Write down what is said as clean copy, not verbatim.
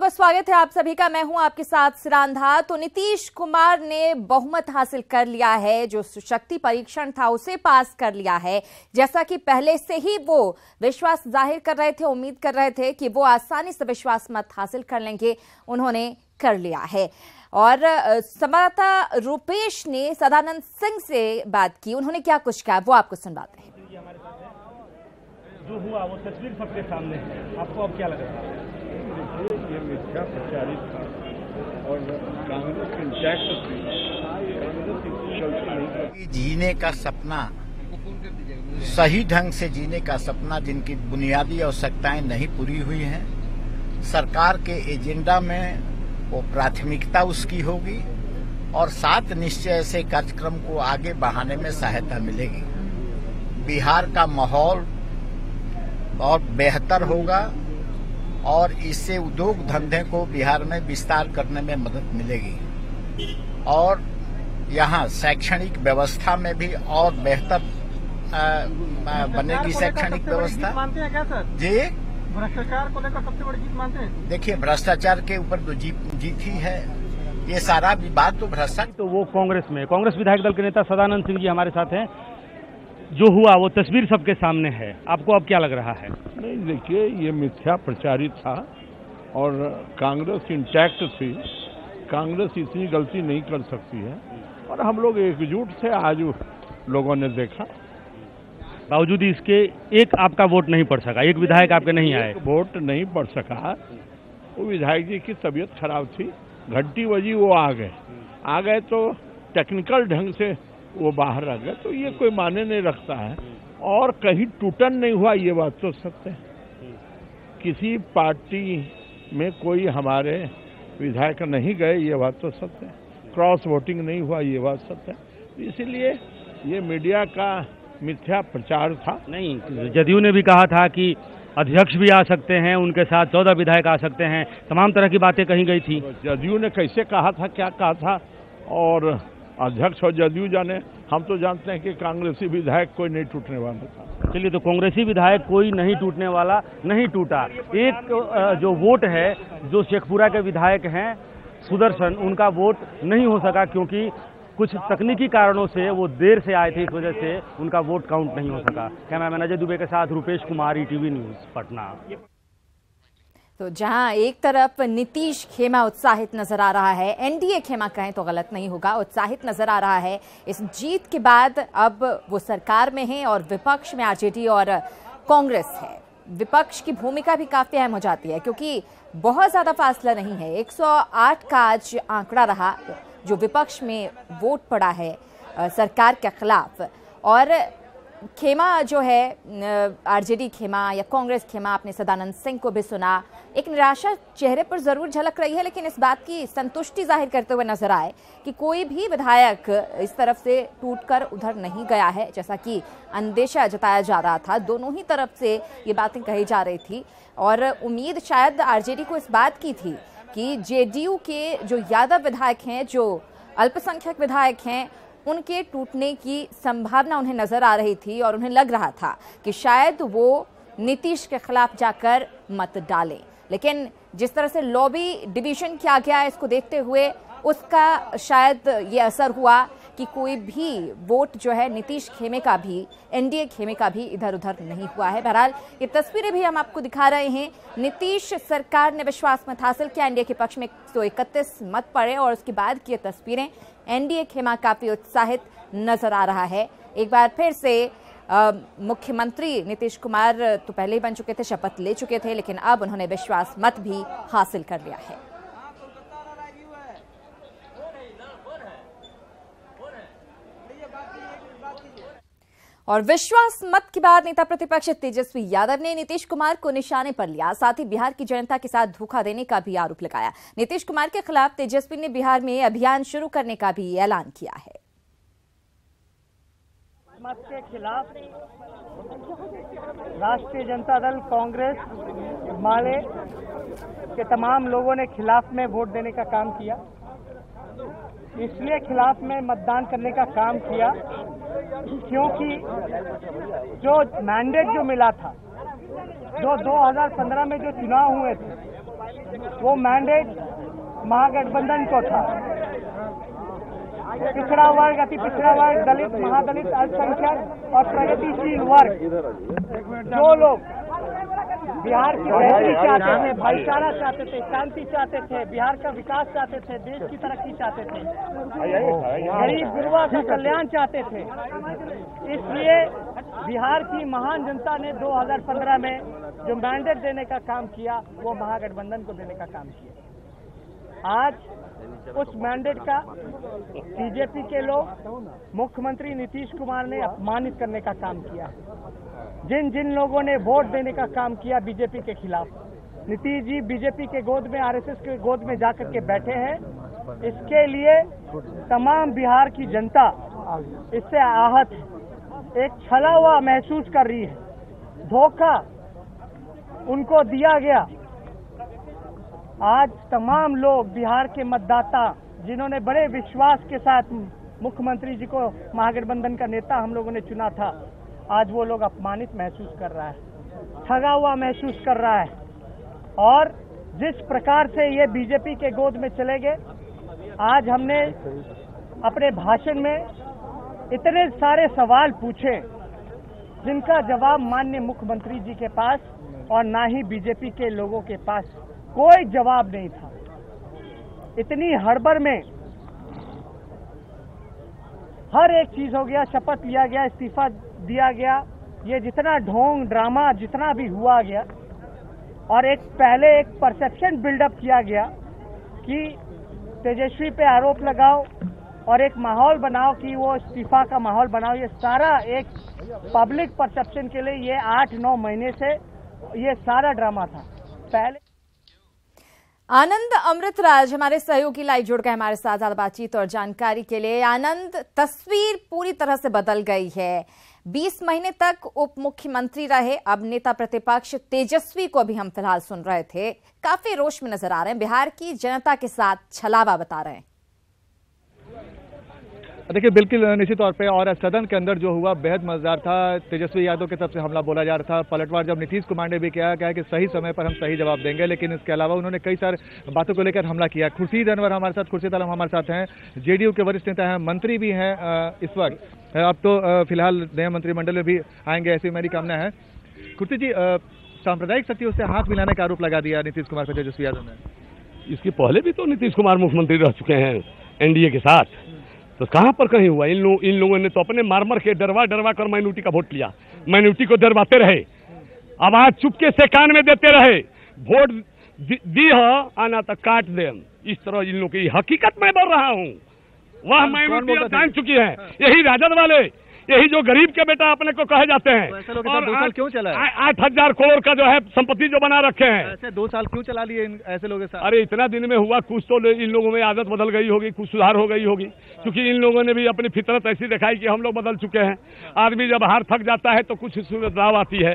तो स्वागत है आप सभी का। मैं हूं आपके साथ सिरांधा। तो नीतीश कुमार ने बहुमत हासिल कर लिया है, जो शक्ति परीक्षण था उसे पास कर लिया है। जैसा कि पहले से ही वो विश्वास जाहिर कर रहे थे, उम्मीद कर रहे थे कि वो आसानी से विश्वास मत हासिल कर लेंगे, उन्होंने कर लिया है। और संवाददाता रूपेश ने सदानंद सिंह से बात की, उन्होंने क्या कुछ कहा वो आपको सुनवाते हैं। जो हुआ वो तस्वीर सबके सामने है, आपको अब क्या लग रहा है? ये मिथ्या प्रचारित था और कांग्रेस इंटैक्ट थी। कांग्रेस जीने का सपना, सही ढंग से जीने का सपना, जिनकी बुनियादी आवश्यकताएं नहीं पूरी हुई हैं, सरकार के एजेंडा में वो प्राथमिकता उसकी होगी और 7 निश्चय से कार्यक्रम को आगे बढ़ाने में सहायता मिलेगी। बिहार का माहौल और बेहतर होगा और इससे उद्योग धंधे को बिहार में विस्तार करने में मदद मिलेगी और यहाँ शैक्षणिक व्यवस्था में भी और बेहतर बनेगी शैक्षणिक व्यवस्था। मानते हैं क्या सर? जी, भ्रष्टाचार को लेकर सबसे बड़ी जीत मानते हैं? देखिए, भ्रष्टाचार के ऊपर जो जीत ही है, ये सारा विवाद तो भ्रष्टाचार। तो वो कांग्रेस विधायक दल के नेता सदानंद सिंह जी हमारे साथ हैं। जो हुआ वो तस्वीर सबके सामने है, आपको अब क्या लग रहा है? नहीं, देखिए, ये मिथ्या प्रचारित था और कांग्रेस इंटैक्ट थी। कांग्रेस इतनी गलती नहीं कर सकती है और हम लोग एकजुट थे। आज लोगों ने देखा, बावजूद इसके एक आपका वोट नहीं पड़ सका, एक विधायक आपके नहीं आए। वोट नहीं पड़ सका। वो विधायक जी की तबीयत खराब थी, घंटी बजी, वो आ गए तो टेक्निकल ढंग से वो बाहर रह गए, तो ये कोई माने नहीं रखता है। और कहीं टूटन नहीं हुआ, ये बात तो सत्य है। किसी पार्टी में कोई हमारे विधायक नहीं गए, ये बात तो सत्य है। क्रॉस वोटिंग नहीं हुआ, ये बात सत्य है। इसीलिए ये मीडिया का मिथ्या प्रचार था। नहीं, जदयू ने भी कहा था कि अध्यक्ष भी आ सकते हैं, उनके साथ 14 विधायक आ सकते हैं, तमाम तरह की बातें कही गई थी। जदयू ने कैसे कहा था, क्या कहा था, और अध्यक्ष और जदयू जाने। हम तो जानते हैं कि कांग्रेसी विधायक कोई नहीं टूटने वाला था। चलिए, तो कांग्रेसी विधायक कोई नहीं टूटने वाला नहीं टूटा। एक जो वोट है, जो शेखपुरा के विधायक हैं सुदर्शन, उनका वोट नहीं हो सका क्योंकि कुछ तकनीकी कारणों से वो देर से आए थे, इस वजह से उनका वोट काउंट नहीं हो सका। कैमरामैन अजय दुबे के साथ रूपेश कुमार, ETV न्यूज, पटना। तो जहां एक तरफ नीतीश खेमा उत्साहित नजर आ रहा है, एनडीए खेमा कहें तो गलत नहीं होगा, उत्साहित नजर आ रहा है इस जीत के बाद। अब वो सरकार में है और विपक्ष में आरजेडी और कांग्रेस है। विपक्ष की भूमिका भी काफी अहम हो जाती है क्योंकि बहुत ज्यादा फासला नहीं है। 108 का आज आंकड़ा रहा जो विपक्ष में वोट पड़ा है सरकार के खिलाफ। और खेमा जो है, आरजेडी खेमा या कांग्रेस खेमा, आपने सदानंद सिंह को भी सुना। एक निराशा चेहरे पर जरूर झलक रही है, लेकिन इस बात की संतुष्टि जाहिर करते हुए नजर आए कि कोई भी विधायक इस तरफ से टूटकर उधर नहीं गया है, जैसा कि अंदेशा जताया जा रहा था। दोनों ही तरफ से ये बातें कही जा रही थी और उम्मीद शायद आरजेडी को इस बात की थी कि जेडीयू के जो यादव विधायक हैं, जो अल्पसंख्यक विधायक हैं, उनके टूटने की संभावना उन्हें नजर आ रही थी और उन्हें लग रहा था कि शायद वो नीतीश के खिलाफ जाकर मत डालें। लेकिन जिस तरह से लॉबी डिवीजन किया गया है, इसको देखते हुए उसका शायद ये असर हुआ कि कोई भी वोट जो है नीतीश खेमे का भी, एनडीए खेमे का भी इधर उधर नहीं हुआ है। बहरहाल ये तस्वीरें भी हम आपको दिखा रहे हैं। नीतीश सरकार ने विश्वास मत हासिल किया, एनडीए के पक्ष में 131 मत पड़े और उसके बाद की तस्वीरें, एनडीए खेमा काफी उत्साहित नजर आ रहा है। एक बार फिर से मुख्यमंत्री नीतीश कुमार तो पहले ही बन चुके थे, शपथ ले चुके थे, लेकिन अब उन्होंने विश्वास मत भी हासिल कर लिया है। और विश्वास मत के बाद नेता प्रतिपक्ष तेजस्वी यादव ने नीतीश कुमार को निशाने पर लिया, साथ ही बिहार की जनता के साथ धोखा देने का भी आरोप लगाया। नीतीश कुमार के खिलाफ तेजस्वी ने बिहार में अभियान शुरू करने का भी ऐलान किया है। मत के खिलाफ राष्ट्रीय जनता दल, कांग्रेस, माले के तमाम लोगों ने खिलाफ में वोट देने का काम किया। इसलिए खिलाफ में मतदान करने का काम किया क्योंकि जो मैंडेट जो मिला था, जो 2015 में जो चुनाव हुए थे, वो मैंडेट महागठबंधन को था। पिछड़ा वर्ग, अति पिछड़ा वर्ग, दलित, महादलित, अल्पसंख्यक और प्रगतिशील वर्ग, जो लोग बिहार की बेहतरी चाहते थे, भाईचारा चाहते थे, शांति चाहते थे, बिहार का विकास चाहते थे, देश की तरक्की चाहते थे, गरीब गुरबा का कल्याण चाहते थे। इसलिए बिहार की महान जनता ने 2015 में जो मैंडेट देने का काम किया, वो महागठबंधन को देने का काम किया। आज उस मैंडेट का बीजेपी के लोग, मुख्यमंत्री नीतीश कुमार ने अपमानित करने का काम किया। जिन जिन लोगों ने वोट देने का काम किया बीजेपी के खिलाफ, नीतीश जी बीजेपी के गोद में, आरएसएस के गोद में जाकर के बैठे हैं। इसके लिए तमाम बिहार की जनता इससे आहत है, एक छला हुआ महसूस कर रही है। धोखा उनको दिया गया। आज तमाम लोग, बिहार के मतदाता, जिन्होंने बड़े विश्वास के साथ मुख्यमंत्री जी को महागठबंधन का नेता हम लोगों ने चुना था, आज वो लोग अपमानित महसूस कर रहा है, ठगा हुआ महसूस कर रहा है। और जिस प्रकार से ये बीजेपी के गोद में चले गए, आज हमने अपने भाषण में इतने सारे सवाल पूछे जिनका जवाब माननीय मुख्यमंत्री जी के पास और ना ही बीजेपी के लोगों के पास कोई जवाब नहीं था। इतनी हड़बड़ में हर एक चीज हो गया, शपथ लिया गया, इस्तीफा दिया गया, ये जितना ढोंग ड्रामा जितना भी हुआ गया, और पहले एक परसेप्शन बिल्डअप किया गया कि तेजस्वी पे आरोप लगाओ और एक माहौल बनाओ कि वो इस्तीफा का माहौल बनाओ। ये सारा एक पब्लिक परसेप्शन के लिए ये 8-9 महीने से ये सारा ड्रामा था। पहले आनंद अमृतराज हमारे सहयोगी लाइव जुड़ गए हमारे साथ ज्यादा बातचीत और जानकारी के लिए। आनंद, तस्वीर पूरी तरह से बदल गई है। 20 महीने तक उप मुख्यमंत्री रहे, अब नेता प्रतिपक्ष तेजस्वी को भी हम फिलहाल सुन रहे थे, काफी रोष में नजर आ रहे हैं, बिहार की जनता के साथ छलावा बता रहे हैं। देखिए, बिल्कुल निश्चित तौर पे, और सदन के अंदर जो हुआ बेहद मजेदार था। तेजस्वी यादव की तरफ से हमला बोला जा रहा था, पलटवार जब नीतीश कुमार ने भी कहा कि सही समय पर हम सही जवाब देंगे, लेकिन इसके अलावा उन्होंने कई सारी बातों को लेकर हमला किया। खुर्शीद अनवर हमारे साथ, खुर्शीद आलम हमारे साथ हैं, जेडीयू के वरिष्ठ नेता हैं, मंत्री भी हैं इस वक्त, अब तो फिलहाल नए मंत्रिमंडल में भी आएंगे, ऐसी मेरी कामना है। खुर्शीद जी, सांप्रदायिक शक्तियों से हाथ मिलाने का आरोप लगा दिया नीतीश कुमार पर तेजस्वी यादव ने। इसके पहले भी तो नीतीश कुमार मुख्यमंत्री रह चुके हैं एनडीए के साथ, तो कहां पर कहीं हुआ। इन लोगों ने तो अपने मार के डरवा कर माइनॉरिटी का वोट लिया, माइनॉरिटी को डरवाते रहे, आवाज चुपके से कान में देते रहे, वोट दी हो आना तक काट दे। इस तरह इन लोगों की हकीकत मैं बोल रहा हूं, वह माइनॉरिटी जान चुकी है। यही राजद वाले, यही जो गरीब के बेटा अपने को कहे जाते हैं। तो ऐसे लोग 2 साल क्यों चला है? 8,000 करोड़ का जो है संपत्ति जो बना रखे हैं, ऐसे 2 साल क्यों चला लिए ऐसे लोगों के साथ? अरे इतना दिन में हुआ, कुछ तो इन लोगों में आदत बदल गई होगी, कुछ सुधार हो गई होगी, क्योंकि इन लोगों ने भी अपनी फितरत ऐसी दिखाई कि हम लोग बदल चुके हैं। आदमी जब हार थक जाता है तो कुछ बदलाव आती है।